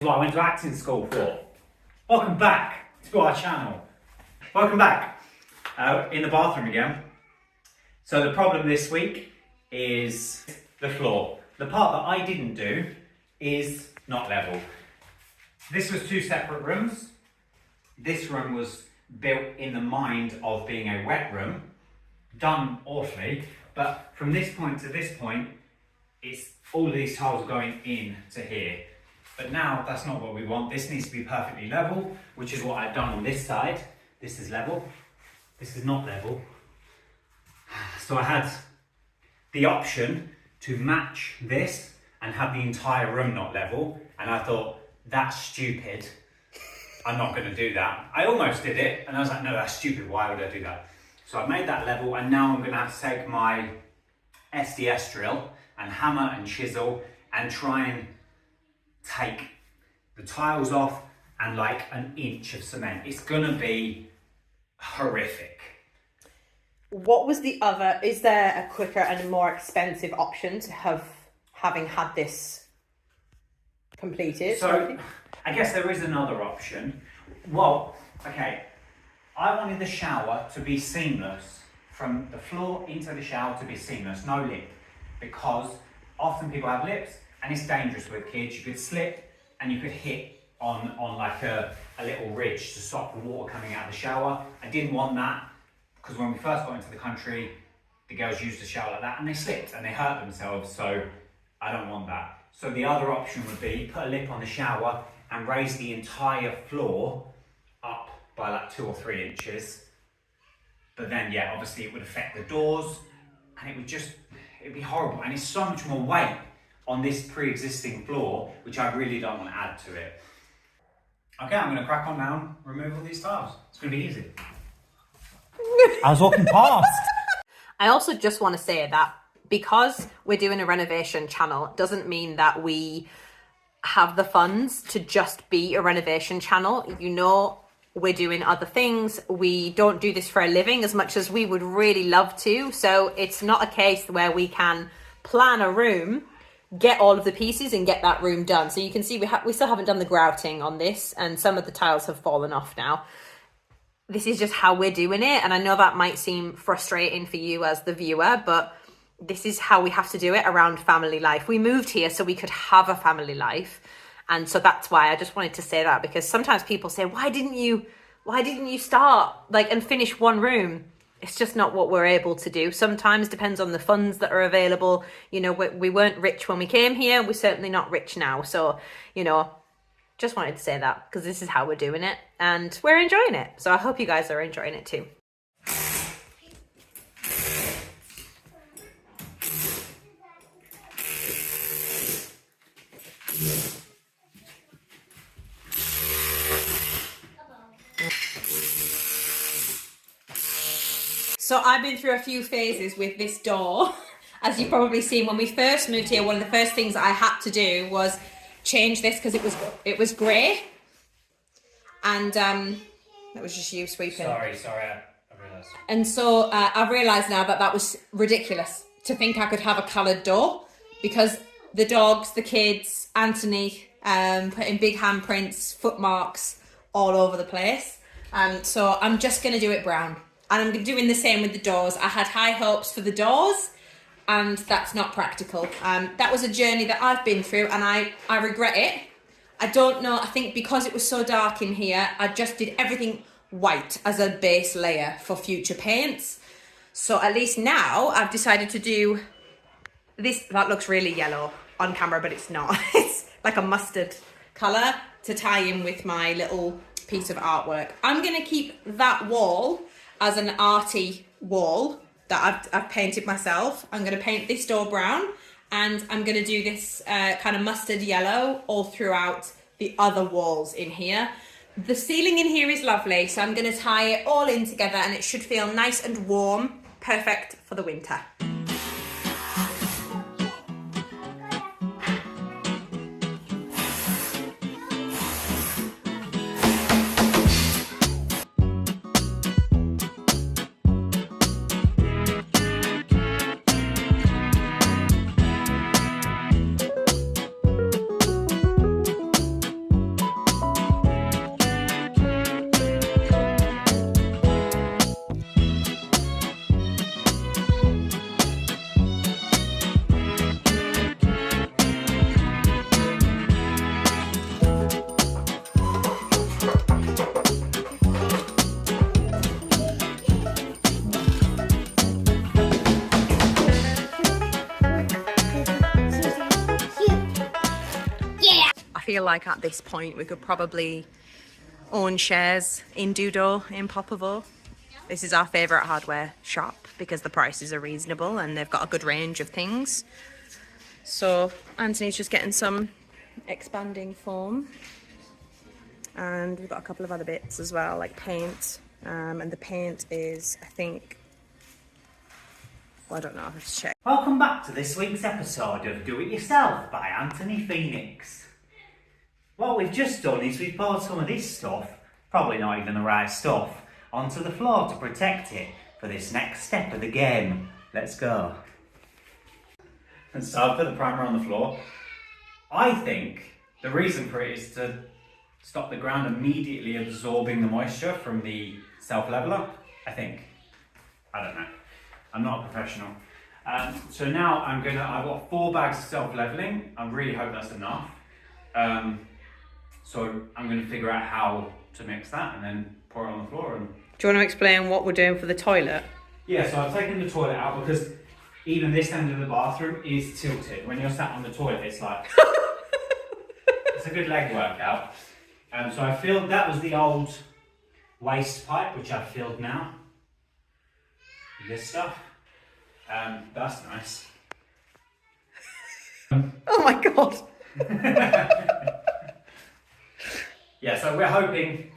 What I went to acting school for. Welcome back to our channel. Welcome back. In the bathroom again. So the problem this week is the floor. The part that I didn't do is not level. This was two separate rooms. This room was built in the mind of being a wet room. Done awfully, but from this point to this point, it's all these tiles going in to here. But now that's not what we want. This needs to be perfectly level, which is what I've done on this side. This is level. This is not level. So I had the option to match this and have the entire room not level. And I thought, that's stupid. I'm not going to do that. I almost did it. And I was like, no, that's stupid. Why would I do that? So I made that level. And now I'm going to have to take my SDS drill and hammer and chisel and try and take the tiles off and like an inch of cement. It's gonna be horrific. What was the other, is there a quicker and more expensive option to having had this completed? So I guess there is another option. Well, okay, I wanted the shower to be seamless, from the floor into the shower to be seamless, no lip, because often people have lips and it's dangerous with kids. You could slip and you could hit on like a little ridge to stop the water coming out of the shower. I didn't want that because when we first got into the country, the girls used the shower like that and they slipped and they hurt themselves, so I don't want that. So the other option would be put a lip on the shower and raise the entire floor up by like 2 or 3 inches. But then, yeah, obviously it would affect the doors and it'd be horrible. And it's so much more weight on this pre-existing floor, which I really don't want to add to it. Okay, I'm going to crack on now and remove all these tiles. It's going to be easy. I was walking past. I also just want to say that because we're doing a renovation channel doesn't mean that we have the funds to just be a renovation channel. You know, we're doing other things. We don't do this for a living as much as we would really love to. So it's not a case where we can plan a room, get all of the pieces and get that room done. So you can see we still haven't done the grouting on this and some of the tiles have fallen off now. This is just how we're doing it. And I know that might seem frustrating for you as the viewer, but this is how we have to do it around family life. We moved here so we could have a family life. And so that's why I just wanted to say that, because sometimes people say, why didn't you start like and finish one room? It's just not what we're able to do. Sometimes depends on the funds that are available. You know, we weren't rich when we came here. We're certainly not rich now. So, you know, just wanted to say that because this is how we're doing it and we're enjoying it. So I hope you guys are enjoying it too. So I've been through a few phases with this door. As you've probably seen, when we first moved here, one of the first things I had to do was change this because it was grey. And that was just you sweeping. Sorry, I realised. And so I've realised now that was ridiculous to think I could have a coloured door, because the dogs, the kids, Anthony, putting big handprints, footmarks all over the place. So I'm just going to do it brown. And I'm doing the same with the doors. I had high hopes for the doors, and that's not practical. That was a journey that I've been through, and I regret it. I don't know, I think because it was so dark in here, I just did everything white as a base layer for future paints. So at least now I've decided to do this. That looks really yellow on camera, but it's not. It's like a mustard colour to tie in with my little piece of artwork. I'm going to keep that wall as an arty wall that I've painted myself. I'm going to paint this door brown, and I'm going to do this kind of mustard yellow all throughout the other walls in here. The ceiling in here is lovely, so I'm going to tie it all in together and it should feel nice and warm, perfect for the winter. feel like at this point we could probably own shares in Dudo in Popovo. This is our favourite hardware shop because the prices are reasonable and they've got a good range of things. So Anthony's just getting some expanding foam, and we've got a couple of other bits as well, like paint, and the paint is, I think, well, I don't know, I have to check. Welcome back to this week's episode of Do It Yourself by Anthony Phoenix. What we've just done is we've poured some of this stuff, probably not even the right stuff, onto the floor to protect it for this next step of the game. Let's go. And so I've put the primer on the floor. I think the reason for it is to stop the ground immediately absorbing the moisture from the self-leveler, I think. I don't know. I'm not a professional. So now I've got 4 bags of self-leveling. I really hope that's enough. So I'm going to figure out how to mix that and then pour it on the floor. And... Do you want to explain what we're doing for the toilet? Yeah, so I've taken the toilet out because even this end of the bathroom is tilted. When you're sat on the toilet, it's like... it's a good leg workout. So I filled, that was the old waste pipe, which I've filled now. This stuff. That's nice. Oh my god. Yeah, so we're hoping,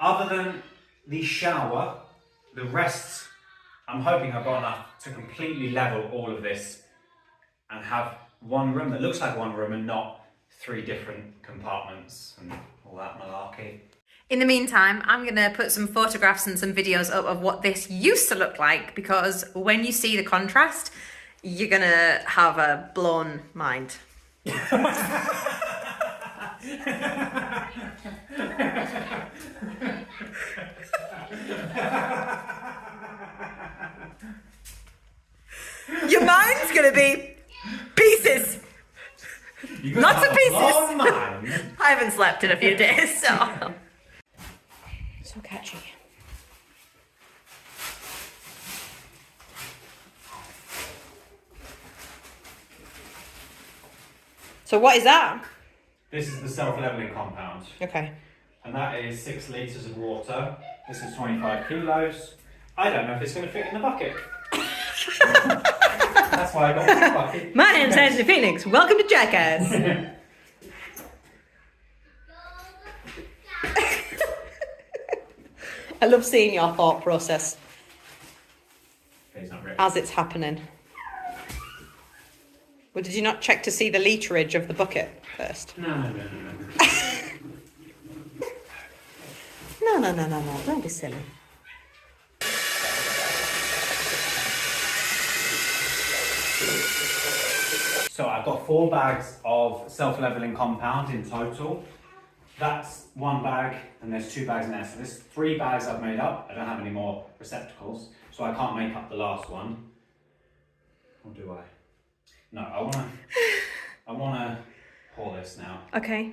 other than the shower, the rest, I'm hoping I've got enough to completely level all of this and have one room that looks like one room and not 3 different compartments and all that malarkey. In the meantime, I'm going to put some photographs and some videos up of what this used to look like, because when you see the contrast, you're going to have a blown mind. Your mind's going to be pieces. Lots of pieces. I haven't slept in a few days, so... So catchy. So what is that? This is the self-leveling compound. Okay. And that is 6 litres of water. This is 25 kilos. I don't know if it's going to fit in the bucket. That's why I got this bucket. My name's Anthony Phoenix. Welcome to Jackass. I love seeing your thought process as it's happening. Well, did you not check to see the literage of the bucket first? No. No. Don't be silly. So I've got 4 bags of self-leveling compound in total. That's 1 bag, and there's 2 bags in there. So there's 3 bags I've made up. I don't have any more receptacles, so I can't make up the last one. Or do I? No, I wanna pour this now. Okay.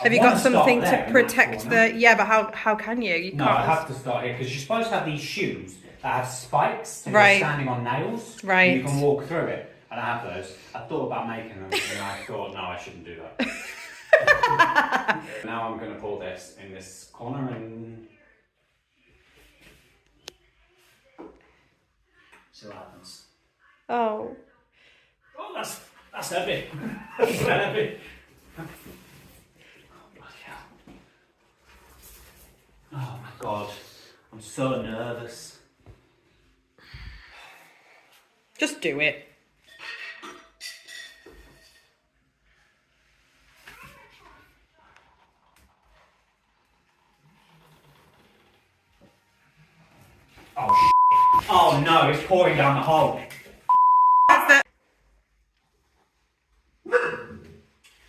Have you got something to protect the... Yeah, but how can you? You can't... No, I have to start here, because you're supposed to have these shoes that have spikes, and right. you're standing on nails, right. and you can walk through it. And I have those. I thought about making them, and I thought, no, I shouldn't do that. Now I'm going to pour this in this corner and see what happens. Oh. Oh, that's heavy. That's heavy. Oh, bloody hell. Oh my god, I'm so nervous. Just do it. Oh, shit. Oh no, it's pouring down the hole. That's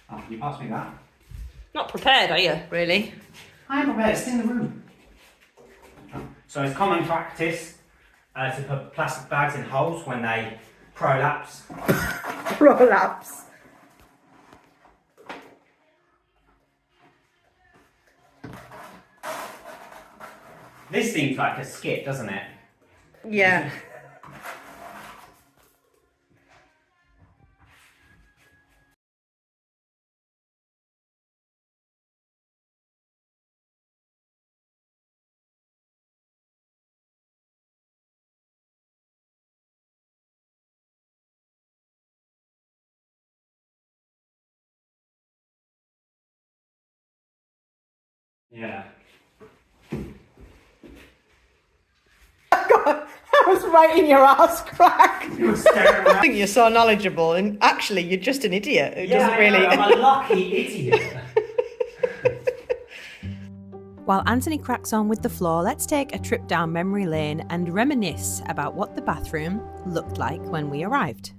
Oh, can you pass me that? not prepared, are you, really? I am prepared, it's in the room. So it's common practice to put plastic bags in holes when they prolapse. Prolapse. This seems like a skit, doesn't it? Yeah. Yeah. God, I was right in your ass crack. You were staring around. I think you're so knowledgeable, and actually, you're just an idiot who doesn't really. I'm a lucky idiot. While Anthony cracks on with the floor, let's take a trip down memory lane and reminisce about what the bathroom looked like when we arrived.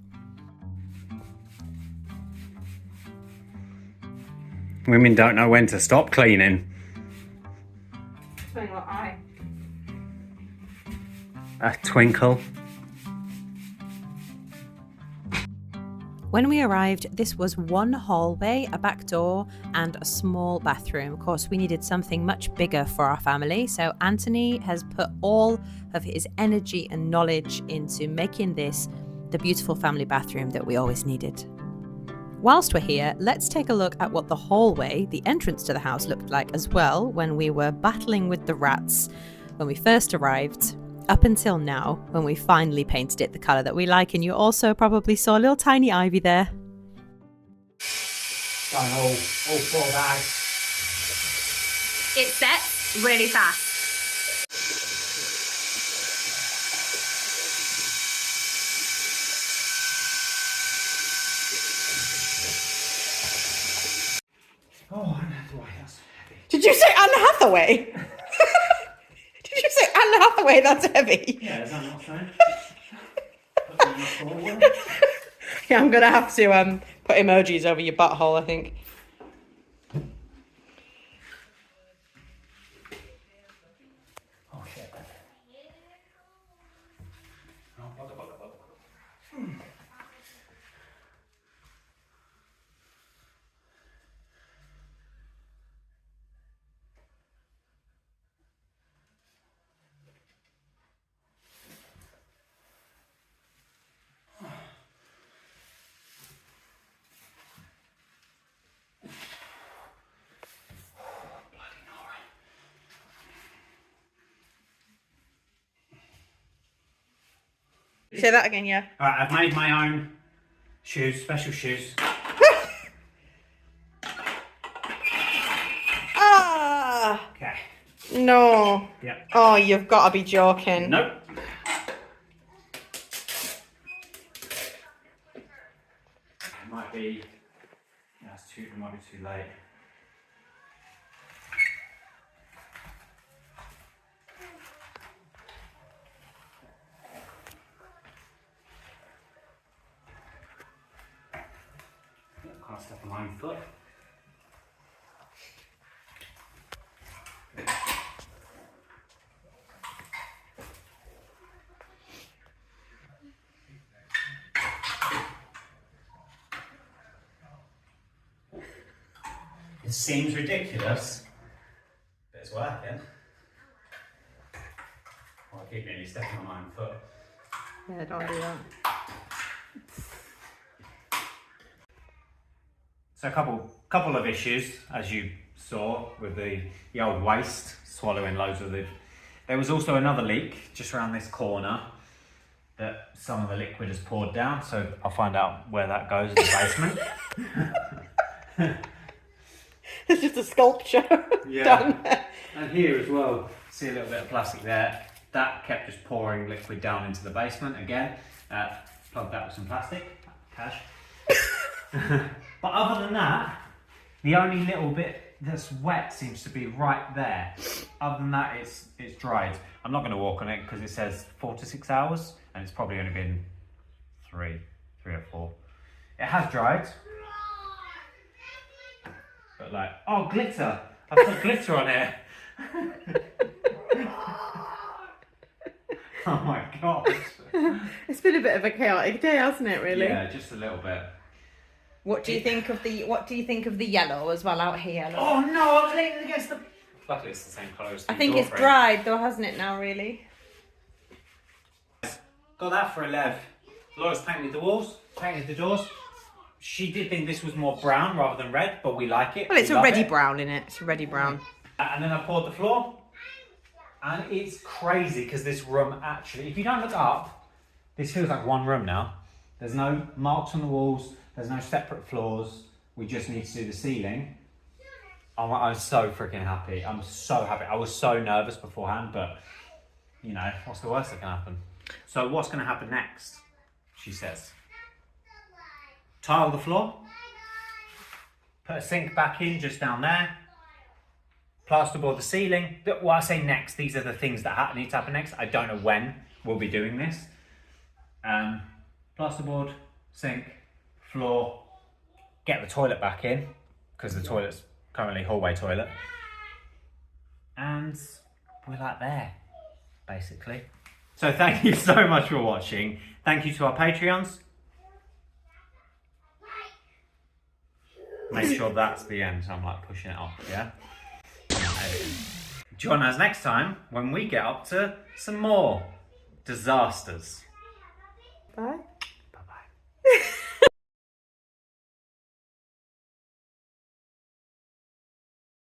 Women don't know when to stop cleaning. A twinkle. When we arrived, this was one hallway, a back door, and a small bathroom. Of course, we needed something much bigger for our family, so Anthony has put all of his energy and knowledge into making this the beautiful family bathroom that we always needed. Whilst we're here, let's take a look at what the hallway, the entrance to the house, looked like as well when we were battling with the rats when we first arrived, up until now when we finally painted it the colour that we like. And you also probably saw a little tiny ivy there. Going all full bag. It sets really fast. Oh, Anne Hathaway, that's heavy. Did you say Anne Hathaway? Did you say Anne Hathaway? That's heavy. Yeah, is that not so? Yeah, I'm gonna have to put emojis over your butthole, I think. Oh shit. Oh, bugger. Say that again, yeah. Alright, I've made my own shoes, special shoes. Ah! Okay. No. Yep. Oh, you've got to be joking. Nope. It might be. Yeah, it might be too late. Can't step on my own foot. It seems ridiculous, but it's working. Oh, I keep nearly stepping on my own foot. Yeah, don't do that. So a couple of issues, as you saw, with the old waste swallowing loads of the. There was also another leak just around this corner that some of the liquid has poured down. So I'll find out where that goes in the basement. It's just a sculpture down there. And here as well, see a little bit of plastic there. That kept just pouring liquid down into the basement again. Plugged that with some plastic, cash. But other than that, the only little bit that's wet seems to be right there. Other than that, it's dried. I'm not going to walk on it because it says 4 to 6 hours, and it's probably only been three or four. It has dried. But like, oh, glitter! I put glitter on it. Oh my god! It's been a bit of a chaotic day, hasn't it? Really. Yeah, just a little bit. What do you think of the yellow as well out here? Look? Oh no! I was leaning against the. Luckily, it's the same colour as the I think door it's frame. dried though, hasn't it now? Really. Got that for 11. Laura's painted the walls, painted the doors. She did think this was more brown rather than red, but we like it. Well, it's We love already it. brown in it. It's already brown. And then I poured the floor, and it's crazy because this room actually, if you don't look up, this feels like one room now. There's no marks on the walls. There's no separate floors. We just need to do the ceiling. I'm so freaking happy. I'm so happy. I was so nervous beforehand, but you know, what's the worst that can happen? So what's going to happen next? She says, tile the floor, put a sink back in just down there, plasterboard the ceiling. Well, I say next, these are the things that need to happen next. I don't know when we'll be doing this. Plasterboard, sink, floor, get the toilet back in, because the toilet's currently hallway toilet. And we're like there, basically. So thank you so much for watching. Thank you to our Patreons. Make sure that's the end. I'm like pushing it up, yeah? Join us next time when we get up to some more disasters. Bye. Bye-bye.